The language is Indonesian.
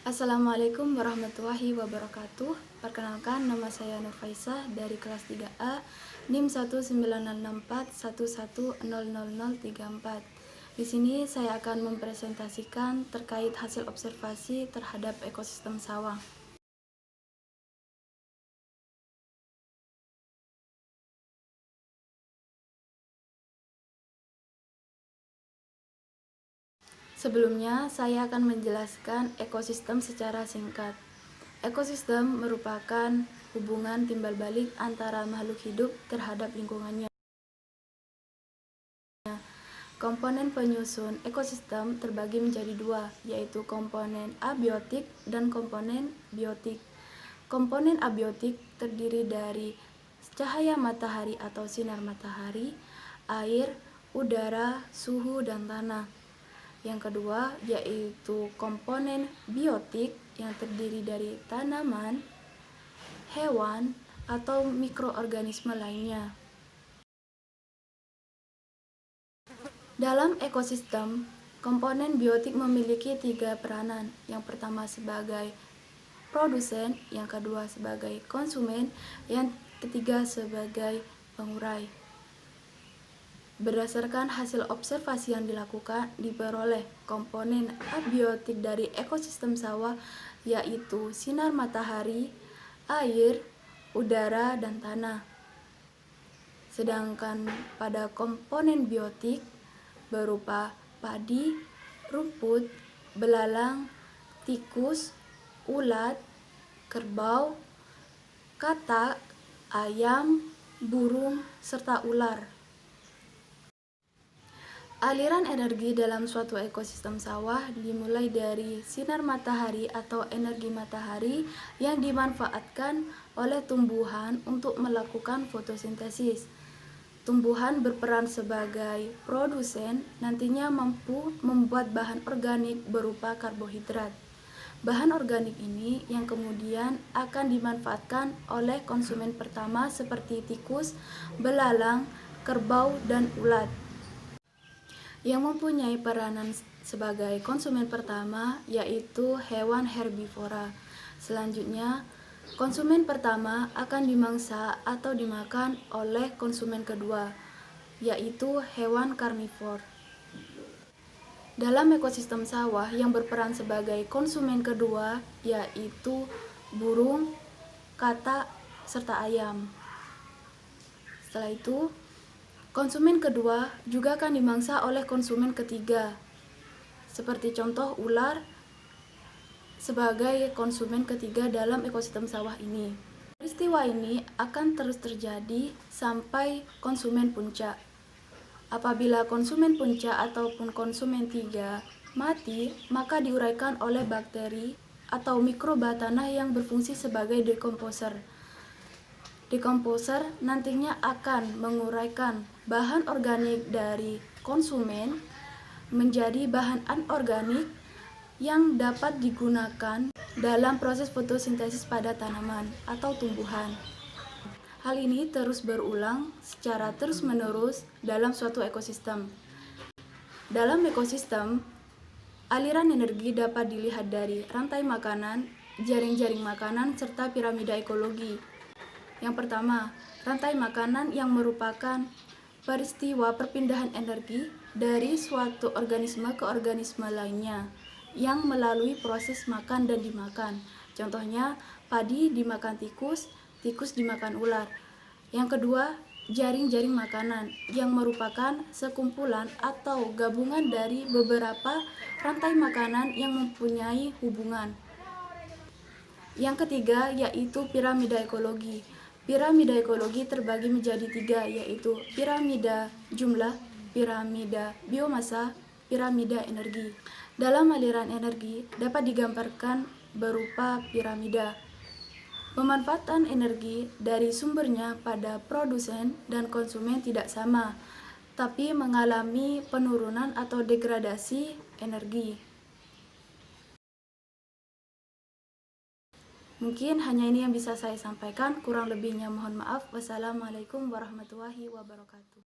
Assalamualaikum warahmatullahi wabarakatuh. Perkenalkan, nama saya Nurfaisah dari kelas 3A, NIM 19641100034. Di sini saya akan mempresentasikan terkait hasil observasi terhadap ekosistem sawah. Sebelumnya, saya akan menjelaskan ekosistem secara singkat. Ekosistem merupakan hubungan timbal balik antara makhluk hidup terhadap lingkungannya. Komponen penyusun ekosistem terbagi menjadi dua, yaitu komponen abiotik dan komponen biotik. Komponen abiotik terdiri dari cahaya matahari atau sinar matahari, air, udara, suhu, dan tanah. Yang kedua yaitu komponen biotik yang terdiri dari tanaman, hewan, atau mikroorganisme lainnya. Dalam ekosistem, komponen biotik memiliki 3 peranan. Yang pertama sebagai produsen, yang kedua sebagai konsumen, yang ketiga sebagai pengurai. Berdasarkan hasil observasi yang dilakukan, diperoleh komponen abiotik dari ekosistem sawah, yaitu sinar matahari, air, udara, dan tanah. Sedangkan pada komponen biotik berupa padi, rumput, belalang, tikus, ulat, kerbau, katak, ayam, burung, serta ular. Aliran energi dalam suatu ekosistem sawah dimulai dari sinar matahari atau energi matahari yang dimanfaatkan oleh tumbuhan untuk melakukan fotosintesis. Tumbuhan berperan sebagai produsen, nantinya mampu membuat bahan organik berupa karbohidrat. Bahan organik ini yang kemudian akan dimanfaatkan oleh konsumen pertama seperti tikus, belalang, kerbau, dan ulat. Yang mempunyai peranan sebagai konsumen pertama yaitu hewan herbivora. Selanjutnya, konsumen pertama akan dimangsa atau dimakan oleh konsumen kedua, yaitu hewan karnivor. Dalam ekosistem sawah yang berperan sebagai konsumen kedua yaitu burung, katak, serta ayam. Setelah itu, konsumen kedua juga akan dimangsa oleh konsumen ketiga, seperti contoh ular sebagai konsumen ketiga dalam ekosistem sawah ini. Peristiwa ini akan terus terjadi sampai konsumen puncak. Apabila konsumen puncak ataupun konsumen 3 mati, maka diuraikan oleh bakteri atau mikroba tanah yang berfungsi sebagai dekomposer. Dekomposer nantinya akan menguraikan bahan organik dari konsumen menjadi bahan anorganik yang dapat digunakan dalam proses fotosintesis pada tanaman atau tumbuhan. Hal ini terus berulang secara terus-menerus dalam suatu ekosistem. Dalam ekosistem, aliran energi dapat dilihat dari rantai makanan, jaring-jaring makanan, serta piramida ekologi. Yang pertama, rantai makanan yang merupakan peristiwa perpindahan energi dari suatu organisme ke organisme lainnya yang melalui proses makan dan dimakan. Contohnya, padi dimakan tikus, tikus dimakan ular. Yang kedua, jaring-jaring makanan yang merupakan sekumpulan atau gabungan dari beberapa rantai makanan yang mempunyai hubungan. Yang ketiga yaitu piramida ekologi. Piramida ekologi terbagi menjadi 3, yaitu piramida jumlah, piramida biomasa, piramida energi. Dalam aliran energi dapat digambarkan berupa piramida. Pemanfaatan energi dari sumbernya pada produsen dan konsumen tidak sama, tapi mengalami penurunan atau degradasi energi. Mungkin hanya ini yang bisa saya sampaikan, kurang lebihnya mohon maaf. Wassalamualaikum warahmatullahi wabarakatuh.